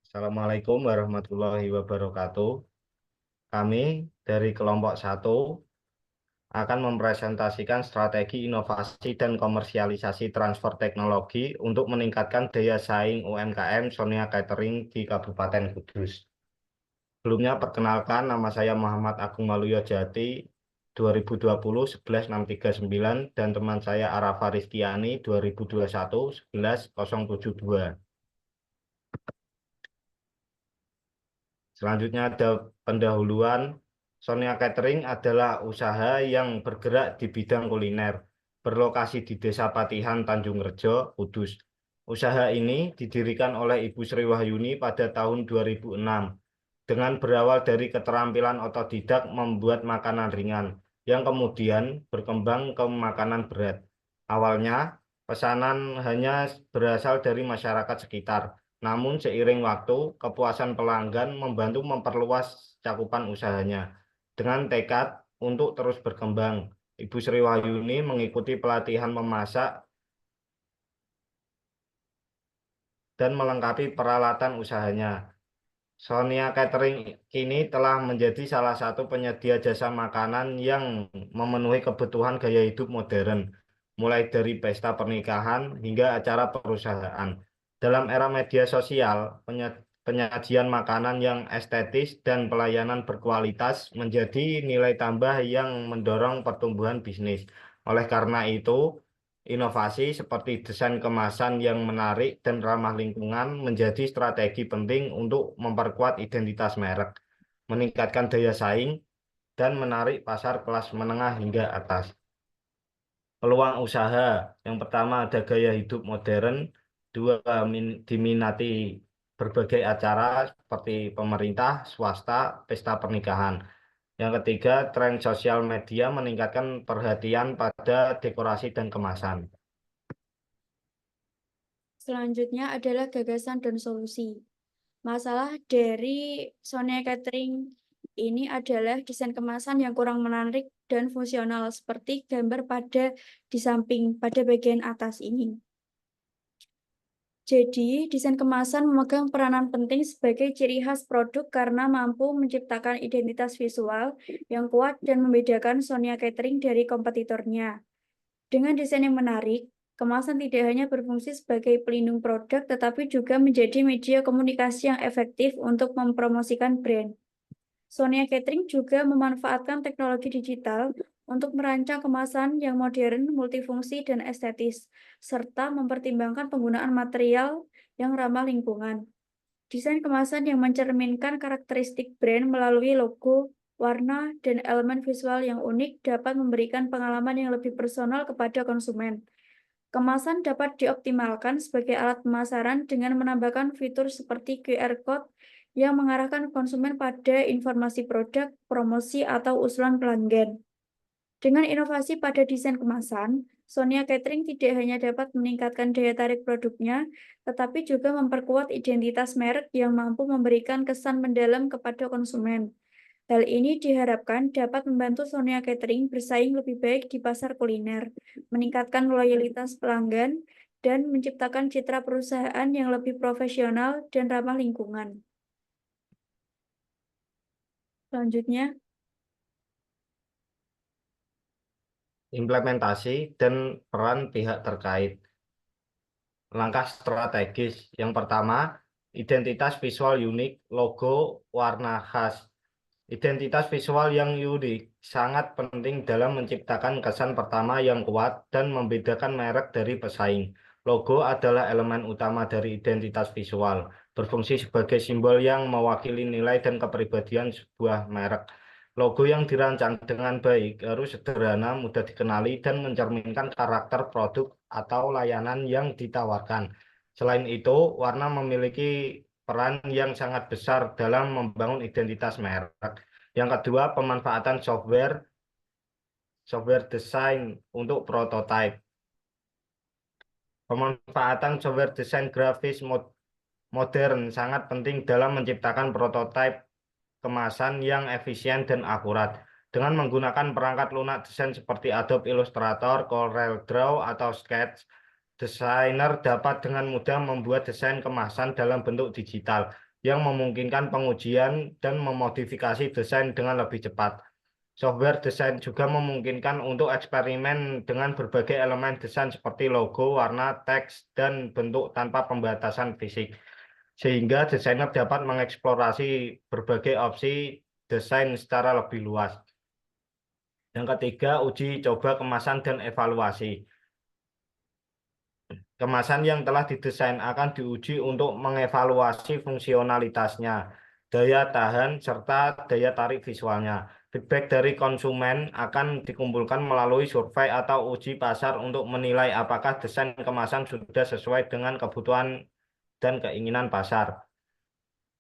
Assalamualaikum warahmatullahi wabarakatuh. Kami dari kelompok satu akan mempresentasikan strategi inovasi dan komersialisasi transfer teknologi untuk meningkatkan daya saing UMKM Sonia Catering di Kabupaten Kudus. Sebelumnya perkenalkan, nama saya Muhammad Agung Waluyo Jati 2020 11639 dan teman saya Arafa Rizkiani 2021 11072. Selanjutnya ada pendahuluan. Sonia Catering adalah usaha yang bergerak di bidang kuliner, berlokasi di Desa Patihan, Tanjung Rejo, Kudus. Usaha ini didirikan oleh Ibu Sri Wahyuni pada tahun 2006 dengan berawal dari keterampilan otodidak membuat makanan ringan yang kemudian berkembang ke makanan berat. Awalnya, pesanan hanya berasal dari masyarakat sekitar. Namun seiring waktu, kepuasan pelanggan membantu memperluas cakupan usahanya. Dengan tekad untuk terus berkembang, Ibu Sri Wahyuni mengikuti pelatihan memasak dan melengkapi peralatan usahanya. Sonia Catering kini telah menjadi salah satu penyedia jasa makanan yang memenuhi kebutuhan gaya hidup modern, mulai dari pesta pernikahan hingga acara perusahaan. Dalam era media sosial, penyajian makanan yang estetis dan pelayanan berkualitas menjadi nilai tambah yang mendorong pertumbuhan bisnis. Oleh karena itu, inovasi seperti desain kemasan yang menarik dan ramah lingkungan menjadi strategi penting untuk memperkuat identitas merek, meningkatkan daya saing, dan menarik pasar kelas menengah hingga atas. Peluang usaha, yang pertama ada gaya hidup modern, dua diminati berbagai acara seperti pemerintah, swasta, pesta pernikahan. Yang ketiga, tren sosial media meningkatkan perhatian pada dekorasi dan kemasan. Selanjutnya adalah gagasan dan solusi. Masalah dari Sonia Catering ini adalah desain kemasan yang kurang menarik dan fungsional seperti gambar di samping pada bagian atas ini. Jadi, desain kemasan memegang peranan penting sebagai ciri khas produk karena mampu menciptakan identitas visual yang kuat dan membedakan Sonia Catering dari kompetitornya. Dengan desain yang menarik, kemasan tidak hanya berfungsi sebagai pelindung produk, tetapi juga menjadi media komunikasi yang efektif untuk mempromosikan brand. Sonia Catering juga memanfaatkan teknologi digital untuk merancang kemasan yang modern, multifungsi, dan estetis, serta mempertimbangkan penggunaan material yang ramah lingkungan. Desain kemasan yang mencerminkan karakteristik brand melalui logo, warna, dan elemen visual yang unik dapat memberikan pengalaman yang lebih personal kepada konsumen. Kemasan dapat dioptimalkan sebagai alat pemasaran dengan menambahkan fitur seperti QR Code yang mengarahkan konsumen pada informasi produk, promosi, atau usulan pelanggan. Dengan inovasi pada desain kemasan, Sonia Catering tidak hanya dapat meningkatkan daya tarik produknya, tetapi juga memperkuat identitas merek yang mampu memberikan kesan mendalam kepada konsumen. Hal ini diharapkan dapat membantu Sonia Catering bersaing lebih baik di pasar kuliner, meningkatkan loyalitas pelanggan, dan menciptakan citra perusahaan yang lebih profesional dan ramah lingkungan. Selanjutnya, Implementasi dan peran pihak terkait. Langkah strategis. Yang pertama, identitas visual unik, logo, warna khas. Identitas visual yang unik sangat penting dalam menciptakan kesan pertama yang kuat dan membedakan merek dari pesaing. Logo adalah elemen utama dari identitas visual, berfungsi sebagai simbol yang mewakili nilai dan kepribadian sebuah merek. Logo yang dirancang dengan baik harus sederhana, mudah dikenali, dan mencerminkan karakter produk atau layanan yang ditawarkan. Selain itu, warna memiliki peran yang sangat besar dalam membangun identitas merek. Yang kedua, pemanfaatan software desain untuk prototipe. Pemanfaatan software desain grafis modern sangat penting dalam menciptakan prototipe kemasan yang efisien dan akurat. Dengan menggunakan perangkat lunak desain seperti Adobe Illustrator, CorelDRAW, atau Sketch, desainer dapat dengan mudah membuat desain kemasan dalam bentuk digital yang memungkinkan pengujian dan memodifikasi desain dengan lebih cepat. Software desain juga memungkinkan untuk eksperimen dengan berbagai elemen desain seperti logo, warna, teks, dan bentuk tanpa pembatasan fisik. Sehingga desainer dapat mengeksplorasi berbagai opsi desain secara lebih luas. Yang ketiga, uji coba kemasan dan evaluasi. Kemasan yang telah didesain akan diuji untuk mengevaluasi fungsionalitasnya, daya tahan, serta daya tarik visualnya. Feedback dari konsumen akan dikumpulkan melalui survei atau uji pasar untuk menilai apakah desain kemasan sudah sesuai dengan kebutuhan dan keinginan pasar.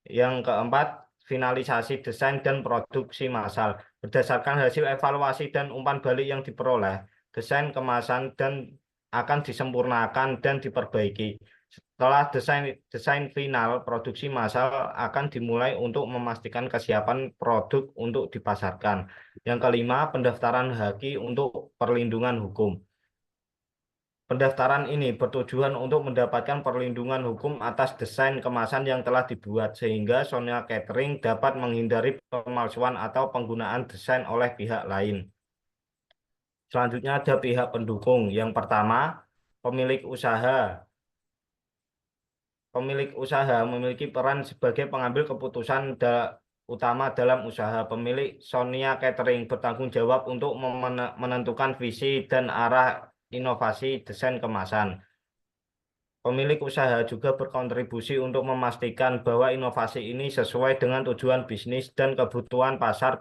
Yang keempat, finalisasi desain dan produksi massal. Berdasarkan hasil evaluasi dan umpan balik yang diperoleh, desain kemasan dan akan disempurnakan dan diperbaiki. Setelah desain final, produksi massal akan dimulai untuk memastikan kesiapan produk untuk dipasarkan. Yang kelima, pendaftaran haki untuk perlindungan hukum. Pendaftaran ini bertujuan untuk mendapatkan perlindungan hukum atas desain kemasan yang telah dibuat, sehingga Sonia Catering dapat menghindari pemalsuan atau penggunaan desain oleh pihak lain. Selanjutnya ada pihak pendukung. Yang pertama, pemilik usaha. Pemilik usaha memiliki peran sebagai pengambil keputusan utama dalam usaha. Pemilik Sonia Catering bertanggung jawab untuk menentukan visi dan arah inovasi desain kemasan. Pemilik usaha juga berkontribusi untuk memastikan bahwa inovasi ini sesuai dengan tujuan bisnis dan kebutuhan pasar.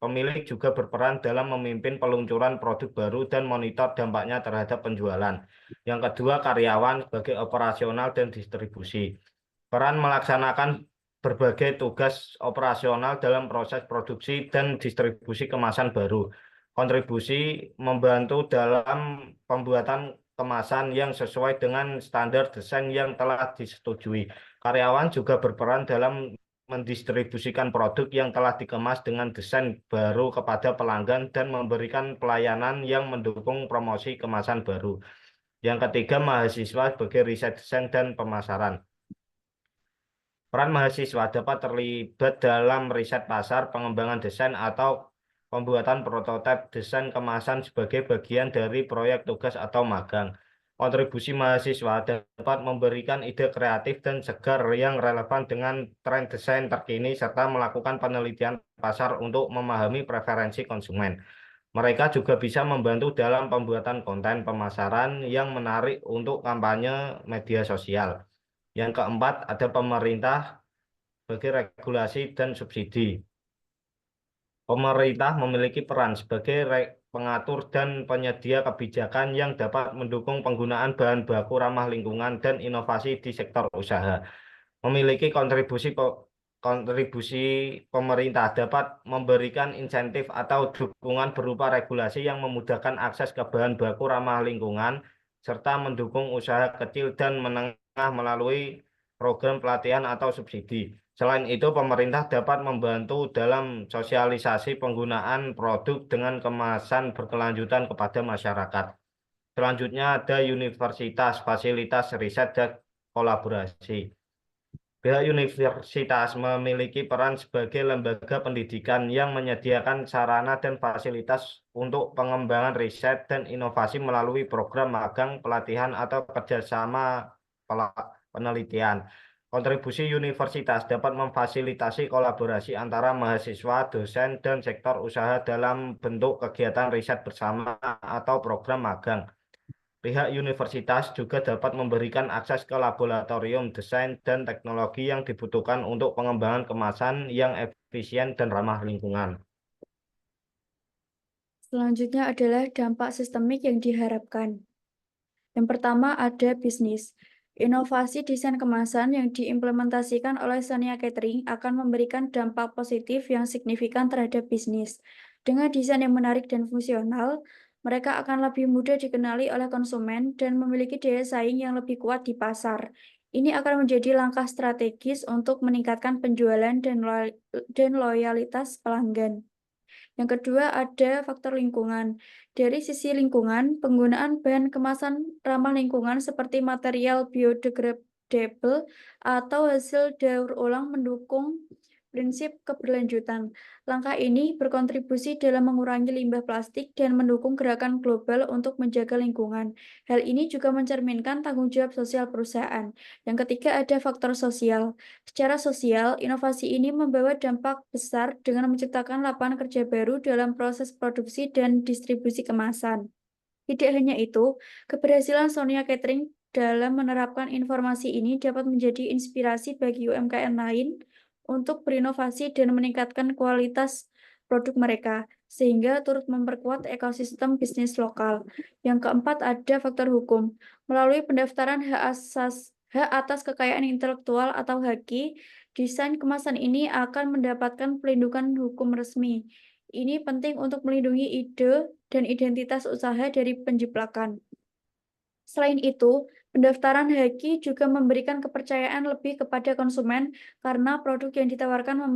Pemilik juga berperan dalam memimpin peluncuran produk baru dan monitor dampaknya terhadap penjualan. Yang kedua, karyawan sebagai operasional dan distribusi. Peran melaksanakan berbagai tugas operasional dalam proses produksi dan distribusi kemasan baru. Kontribusi membantu dalam pembuatan kemasan yang sesuai dengan standar desain yang telah disetujui. Karyawan juga berperan dalam mendistribusikan produk yang telah dikemas dengan desain baru kepada pelanggan dan memberikan pelayanan yang mendukung promosi kemasan baru. Yang ketiga, mahasiswa sebagai riset desain dan pemasaran. Peran mahasiswa dapat terlibat dalam riset pasar, pengembangan desain, atau pembuatan prototipe desain kemasan sebagai bagian dari proyek tugas atau magang. Kontribusi mahasiswa dapat memberikan ide kreatif dan segar yang relevan dengan tren desain terkini serta melakukan penelitian pasar untuk memahami preferensi konsumen. Mereka juga bisa membantu dalam pembuatan konten pemasaran yang menarik untuk kampanye media sosial. Yang keempat, ada pemerintah sebagai regulasi dan subsidi. Pemerintah memiliki peran sebagai pengatur dan penyedia kebijakan yang dapat mendukung penggunaan bahan baku ramah lingkungan dan inovasi di sektor usaha. Memiliki kontribusi pemerintah dapat memberikan insentif atau dukungan berupa regulasi yang memudahkan akses ke bahan baku ramah lingkungan serta mendukung usaha kecil dan menengah melalui program pelatihan atau subsidi. Selain itu, pemerintah dapat membantu dalam sosialisasi penggunaan produk dengan kemasan berkelanjutan kepada masyarakat. Selanjutnya ada universitas, fasilitas riset dan kolaborasi. Pihak universitas memiliki peran sebagai lembaga pendidikan yang menyediakan sarana dan fasilitas untuk pengembangan riset dan inovasi melalui program magang, pelatihan, atau kerjasama penelitian. Kontribusi universitas dapat memfasilitasi kolaborasi antara mahasiswa, dosen, dan sektor usaha dalam bentuk kegiatan riset bersama atau program magang. Pihak universitas juga dapat memberikan akses ke laboratorium desain dan teknologi yang dibutuhkan untuk pengembangan kemasan yang efisien dan ramah lingkungan. Selanjutnya adalah dampak sistemik yang diharapkan. Yang pertama ada bisnis. Inovasi desain kemasan yang diimplementasikan oleh Sonia Catering akan memberikan dampak positif yang signifikan terhadap bisnis. Dengan desain yang menarik dan fungsional, mereka akan lebih mudah dikenali oleh konsumen dan memiliki daya saing yang lebih kuat di pasar. Ini akan menjadi langkah strategis untuk meningkatkan penjualan dan loyalitas pelanggan. Yang kedua ada faktor lingkungan. Dari sisi lingkungan, penggunaan bahan kemasan ramah lingkungan seperti material biodegradable atau hasil daur ulang mendukung prinsip keberlanjutan. Langkah ini berkontribusi dalam mengurangi limbah plastik dan mendukung gerakan global untuk menjaga lingkungan. Hal ini juga mencerminkan tanggung jawab sosial perusahaan. Yang ketiga, ada faktor sosial. Secara sosial, inovasi ini membawa dampak besar dengan menciptakan lapangan kerja baru dalam proses produksi dan distribusi kemasan. Tidak hanya itu, keberhasilan Sonia Catering dalam menerapkan informasi ini dapat menjadi inspirasi bagi UMKM lain untuk berinovasi dan meningkatkan kualitas produk mereka, sehingga turut memperkuat ekosistem bisnis lokal. Yang keempat, ada faktor hukum. Melalui pendaftaran hak atas kekayaan intelektual atau HAKI, desain kemasan ini akan mendapatkan pelindungan hukum resmi. Ini penting untuk melindungi ide dan identitas usaha dari penjiplakan. Selain itu, pendaftaran HAKI juga memberikan kepercayaan lebih kepada konsumen karena produk yang ditawarkan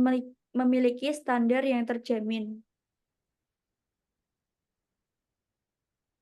memiliki standar yang terjamin.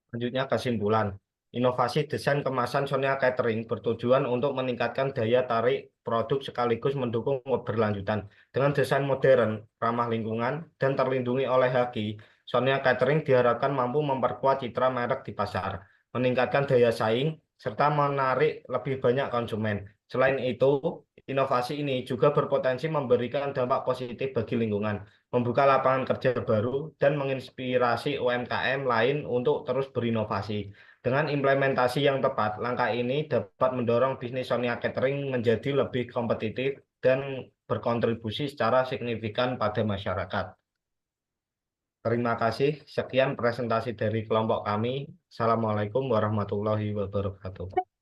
Selanjutnya kesimpulan. Inovasi desain kemasan Sonia Catering bertujuan untuk meningkatkan daya tarik produk sekaligus mendukung keberlanjutan. Dengan desain modern, ramah lingkungan, dan terlindungi oleh HAKI, Sonia Catering diharapkan mampu memperkuat citra merek di pasar, meningkatkan daya saing, serta menarik lebih banyak konsumen. Selain itu, inovasi ini juga berpotensi memberikan dampak positif bagi lingkungan, membuka lapangan kerja baru, dan menginspirasi UMKM lain untuk terus berinovasi. Dengan implementasi yang tepat, langkah ini dapat mendorong bisnis Sonia Catering menjadi lebih kompetitif dan berkontribusi secara signifikan pada masyarakat. Terima kasih. Sekian presentasi dari kelompok kami. Assalamualaikum warahmatullahi wabarakatuh.